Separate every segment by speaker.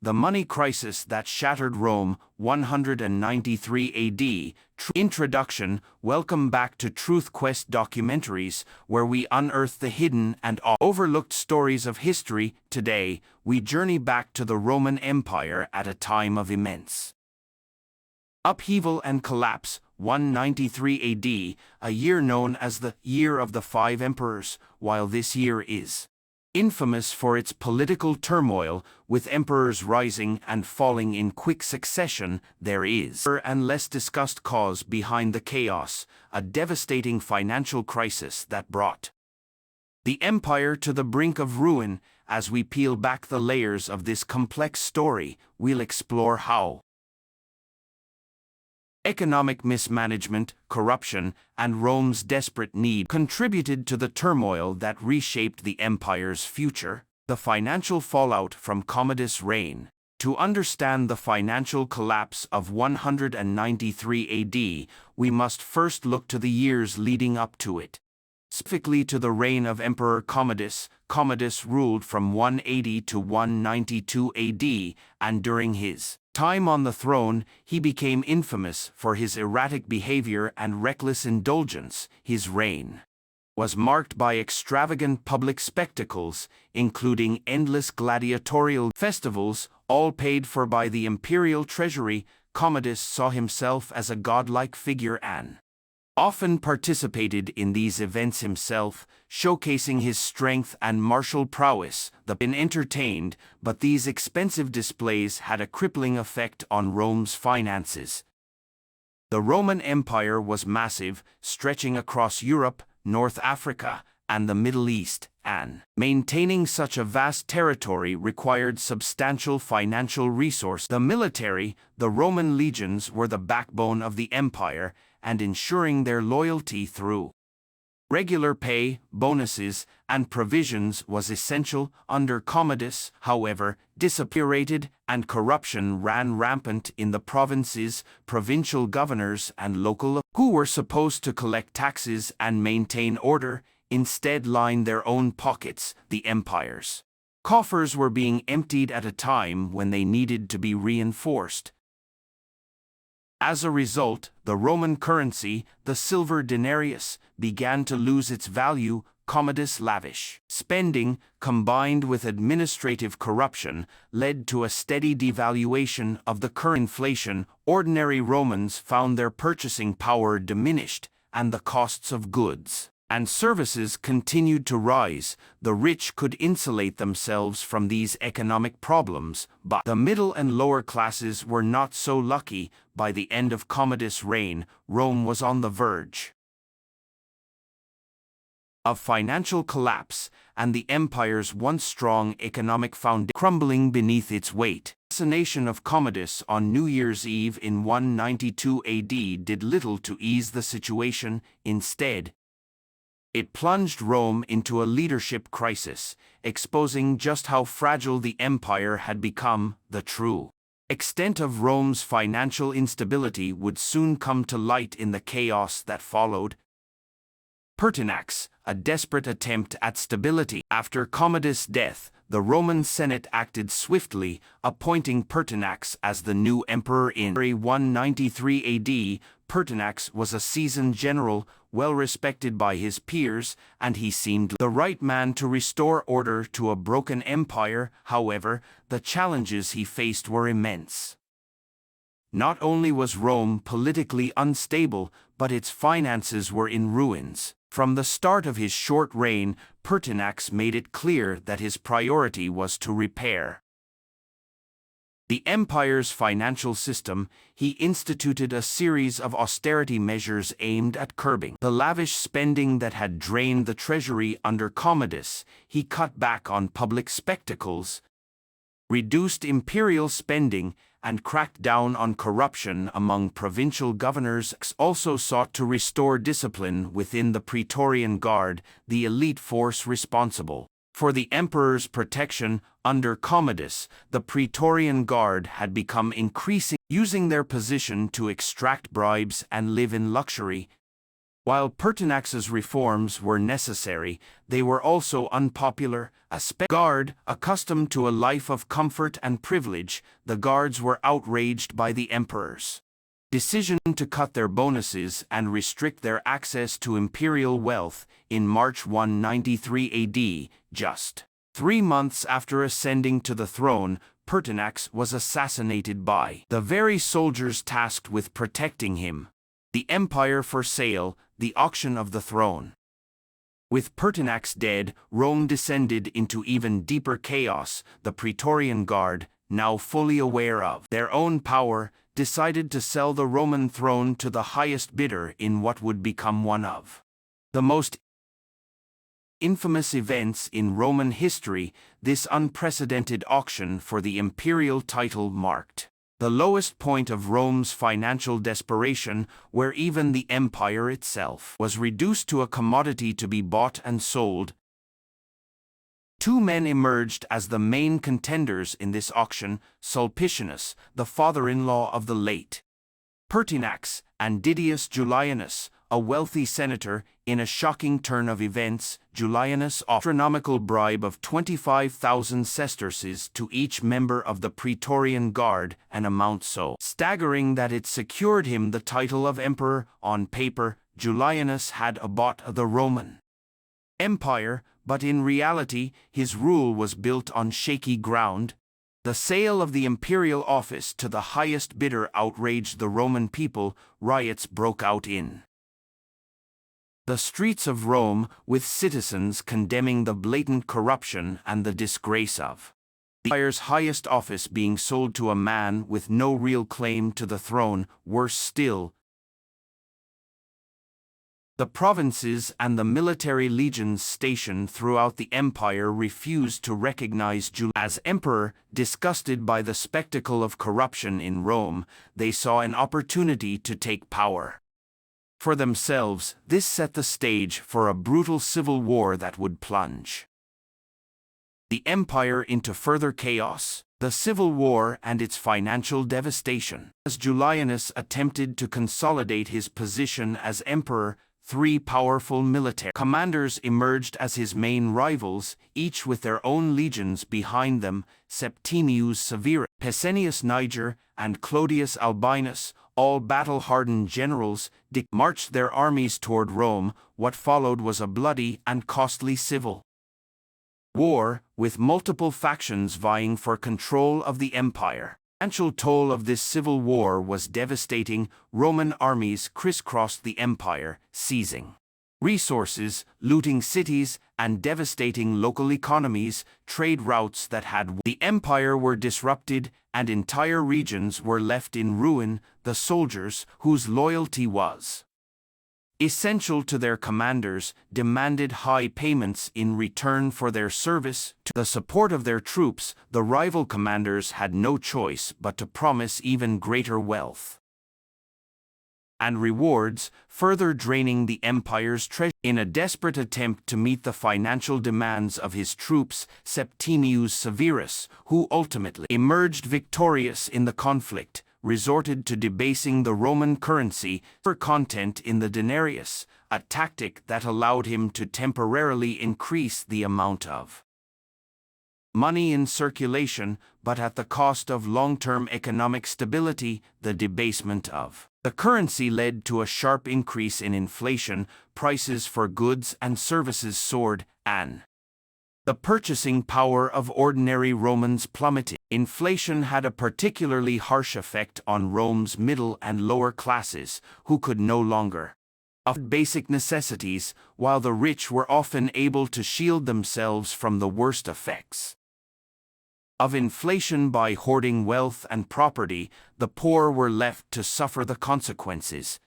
Speaker 1: The money crisis that shattered Rome, 193 AD. Introduction. Welcome back to TruthQuest Documentaries, where we unearth the hidden and overlooked stories of history. Today, we journey back to the Roman Empire at a time of immense upheaval and collapse. 193 AD, a year known as the Year of the Five Emperors. While this year is infamous for its political turmoil, with emperors rising and falling in quick succession, there is and less discussed cause behind the chaos: a devastating financial crisis that brought the empire to the brink of ruin. As we peel back the layers of this complex story, we'll explore how economic mismanagement, corruption, and Rome's desperate need contributed to the turmoil that reshaped the empire's future. The financial fallout from Commodus' reign. To understand the financial collapse of 193 AD, we must first look to the years leading up to it. Specifically to the reign of Emperor Commodus. Commodus ruled from 180 to 192 AD, and during his time on the throne, he became infamous for his erratic behavior and reckless indulgence. His reign was marked by extravagant public spectacles, including endless gladiatorial festivals, all paid for by the imperial treasury. Commodus saw himself as a godlike figure and often participated in these events himself, showcasing his strength and martial prowess. Been entertained, but these expensive displays had a crippling effect on Rome's finances. The Roman Empire was massive, stretching across Europe, North Africa, and the Middle East, and maintaining such a vast territory required substantial financial resources. The military, the Roman legions, were the backbone of the empire, and ensuring their loyalty through regular pay, bonuses, and provisions was essential. Under Commodus, however, disappeared, and corruption ran rampant in the provinces. Provincial governors and local who were supposed to collect taxes and maintain order instead lined their own pockets. The empire's coffers were being emptied at a time when they needed to be reinforced. As a result, the Roman currency, the silver denarius, began to lose its value. Commodus' lavish spending, combined with administrative corruption, led to a steady devaluation of the currency. Inflation. Ordinary Romans found their purchasing power diminished, and the costs of goods and services continued to rise. The rich could insulate themselves from these economic problems, but the middle and lower classes were not so lucky. By the end of Commodus' reign, Rome was on the verge of financial collapse, and the empire's once strong economic foundation crumbling beneath its weight. The assassination of Commodus on New Year's Eve in 192 AD did little to ease the situation. Instead, it plunged Rome into a leadership crisis, exposing just how fragile the empire had become. The true extent of Rome's financial instability would soon come to light in the chaos that followed. Pertinax, a desperate attempt at stability. After Commodus' death, the Roman Senate acted swiftly, appointing Pertinax as the new emperor in 193 AD. Pertinax was a seasoned general, well respected by his peers, and he seemed the right man to restore order to a broken empire. However, the challenges he faced were immense. Not only was Rome politically unstable, but its finances were in ruins. From the start of his short reign, Pertinax made it clear that his priority was to repair the empire's financial system. He instituted a series of austerity measures aimed at curbing the lavish spending that had drained the treasury under Commodus. He cut back on public spectacles, reduced imperial spending, and cracked down on corruption among provincial governors. Also sought to restore discipline within the Praetorian Guard, the elite force responsible for the emperor's protection. Under Commodus, the Praetorian Guard had become increasingly using their position to extract bribes and live in luxury. While Pertinax's reforms were necessary, they were also unpopular. A guard, accustomed to a life of comfort and privilege, the guards were outraged by the emperor's decision to cut their bonuses and restrict their access to imperial wealth. In March 193 AD, just 3 months after ascending to the throne, Pertinax was assassinated by the very soldiers tasked with protecting him. The Empire for Sale, the Auction of the Throne. With Pertinax dead, Rome descended into even deeper chaos. The Praetorian Guard, now fully aware of their own power, decided to sell the Roman throne to the highest bidder in what would become one of the most infamous events in Roman history. This unprecedented auction for the imperial title marked the lowest point of Rome's financial desperation, where even the empire itself was reduced to a commodity to be bought and sold. 2 men emerged as the main contenders in this auction: Sulpicianus, the father-in-law of the late Pertinax, and Didius Julianus, a wealthy senator. In a shocking turn of events, Julianus offered an astronomical bribe of 25,000 sesterces to each member of the Praetorian Guard, an amount so staggering that it secured him the title of emperor. On paper, Julianus had bought the Roman Empire, but in reality, his rule was built on shaky ground. The sale of the imperial office to the highest bidder outraged the Roman people. Riots broke out in the streets of Rome, with citizens condemning the blatant corruption and the disgrace of the empire's highest office being sold to a man with no real claim to the throne. Worse still, the provinces and the military legions stationed throughout the empire refused to recognize Julius as emperor. Disgusted by the spectacle of corruption in Rome, they saw an opportunity to take power for themselves. This set the stage for a brutal civil war that would plunge the empire into further chaos. The Civil War and its financial devastation. As Julianus attempted to consolidate his position as emperor, 3 powerful military commanders emerged as his main rivals, each with their own legions behind them: Septimius Severus, Pescennius Niger, and Clodius Albinus, all battle-hardened generals, marched their armies toward Rome. What followed was a bloody and costly civil war, with multiple factions vying for control of the empire. The financial toll of this civil war was devastating. Roman armies crisscrossed the empire, seizing resources, looting cities, and devastating local economies. Trade routes that had the empire were disrupted, and entire regions were left in ruin. The soldiers, whose loyalty was essential to their commanders, demanded high payments in return for their service to the support of their troops. The rival commanders had no choice but to promise even greater wealth and rewards, further draining the empire's treasure. In a desperate attempt to meet the financial demands of his troops, Septimius Severus, who ultimately emerged victorious in the conflict, resorted to debasing the Roman currency for content in the denarius, a tactic that allowed him to temporarily increase the amount of money in circulation, but at the cost of long-term economic stability. The debasement of the currency led to a sharp increase in inflation. Prices for goods and services soared, and the purchasing power of ordinary Romans plummeted. Inflation had a particularly harsh effect on Rome's middle and lower classes, who could no longer afford basic necessities, while the rich were often able to shield themselves from the worst effects of inflation by hoarding wealth and property. The poor were left to suffer the consequences.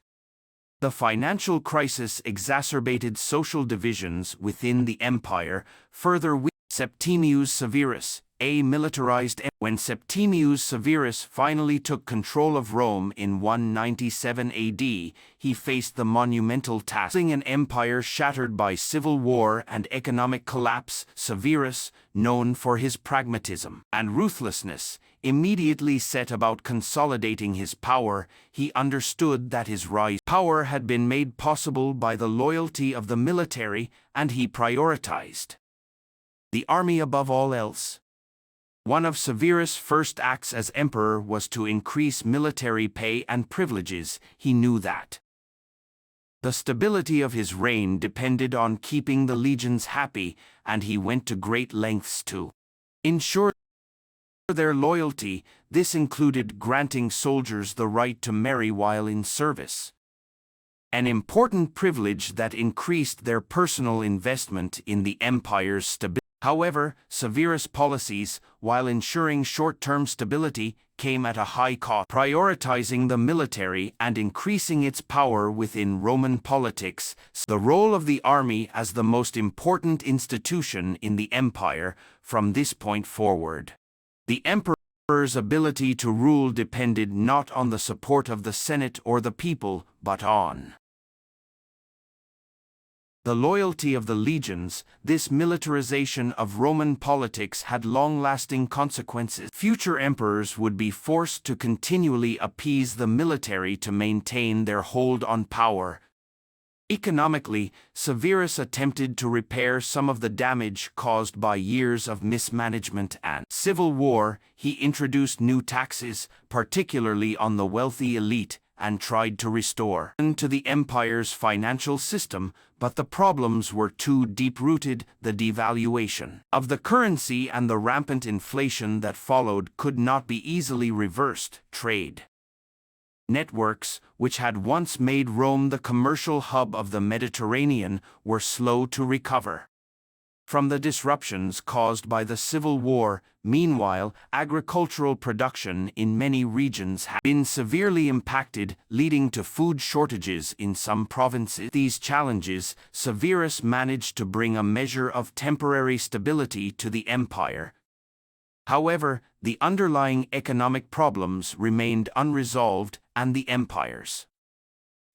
Speaker 1: The financial crisis exacerbated social divisions within the empire. Further, Septimius Severus, a militarized when Septimius Severus finally took control of Rome in 197 AD, he faced the monumental task of an empire shattered by civil war and economic collapse. Severus, known for his pragmatism and ruthlessness, immediately set about consolidating his power. He understood that his rise power had been made possible by the loyalty of the military, and he prioritized the army above all else. One of Severus' first acts as emperor was to increase military pay and privileges. He knew that the stability of his reign depended on keeping the legions happy, and he went to great lengths to ensure their loyalty. This included granting soldiers the right to marry while in service, an important privilege that increased their personal investment in the empire's stability. However, Severus' policies, while ensuring short-term stability, came at a high cost. Prioritizing the military and increasing its power within Roman politics, the role of the army as the most important institution in the empire. From this point forward, the emperor's ability to rule depended not on the support of the Senate or the people, but on the loyalty of the legions. This militarization of Roman politics had long-lasting consequences. Future emperors would be forced to continually appease the military to maintain their hold on power. Economically, Severus attempted to repair some of the damage caused by years of mismanagement and civil war. He introduced new taxes, particularly on the wealthy elite, and tried to restore to the empire's financial system, but the problems were too deep-rooted. The devaluation of the currency and the rampant inflation that followed could not be easily reversed. Trade networks, which had once made Rome the commercial hub of the Mediterranean, were slow to recover from the disruptions caused by the Civil War. Meanwhile, agricultural production in many regions had been severely impacted, leading to food shortages in some provinces. These challenges, Severus managed to bring a measure of temporary stability to the empire. However, the underlying economic problems remained unresolved, and the empire's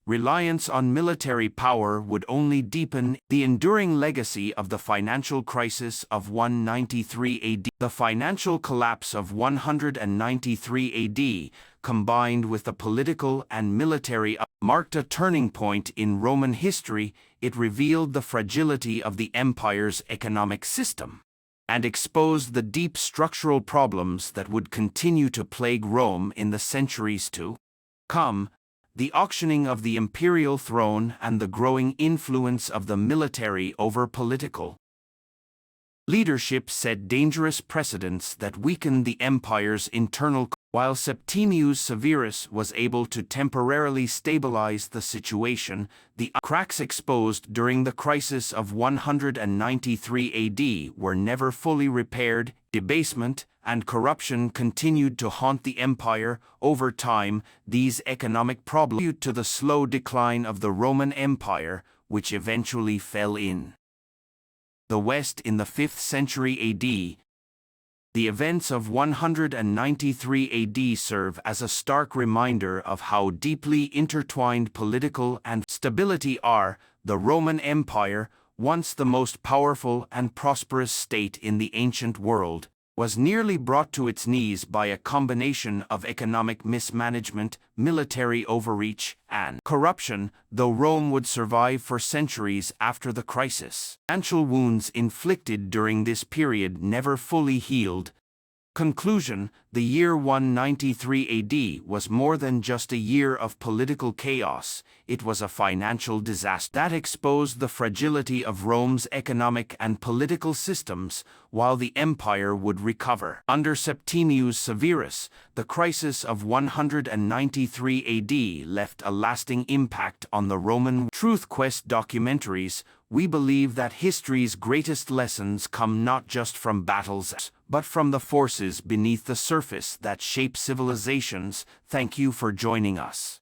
Speaker 1: reliance on military power would only deepen. The enduring legacy of the financial crisis of 193 AD. The financial collapse of 193 AD, combined with the political and military marked a turning point in Roman history. It revealed the fragility of the empire's economic system and exposed the deep structural problems that would continue to plague Rome in the centuries to come. The auctioning of the imperial throne and the growing influence of the military over political leadership set dangerous precedents that weakened the empire's internal. While Septimius Severus was able to temporarily stabilize the situation, the cracks exposed during the crisis of 193 AD were never fully repaired. Debasement and corruption continued to haunt the empire. Over time, these economic problems contributed to the slow decline of the Roman Empire, which eventually fell in the West in the 5th century AD. The events of 193 AD serve as a stark reminder of how deeply intertwined political and stability are. The Roman Empire, once the most powerful and prosperous state in the ancient world, was nearly brought to its knees by a combination of economic mismanagement, military overreach, and corruption. Though Rome would survive for centuries after the crisis, financial wounds inflicted during this period never fully healed. Conclusion: the year 193 AD was more than just a year of political chaos. It was a financial disaster that exposed the fragility of Rome's economic and political systems. While the empire would recover under Septimius Severus, the crisis of 193 AD left a lasting impact on the Roman. TruthQuest Documentaries. We believe that history's greatest lessons come not just from battles, but from the forces beneath the surface that shape civilizations. Thank you for joining us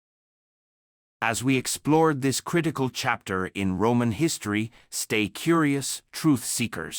Speaker 1: as we explored this critical chapter in Roman history. Stay curious, truth seekers.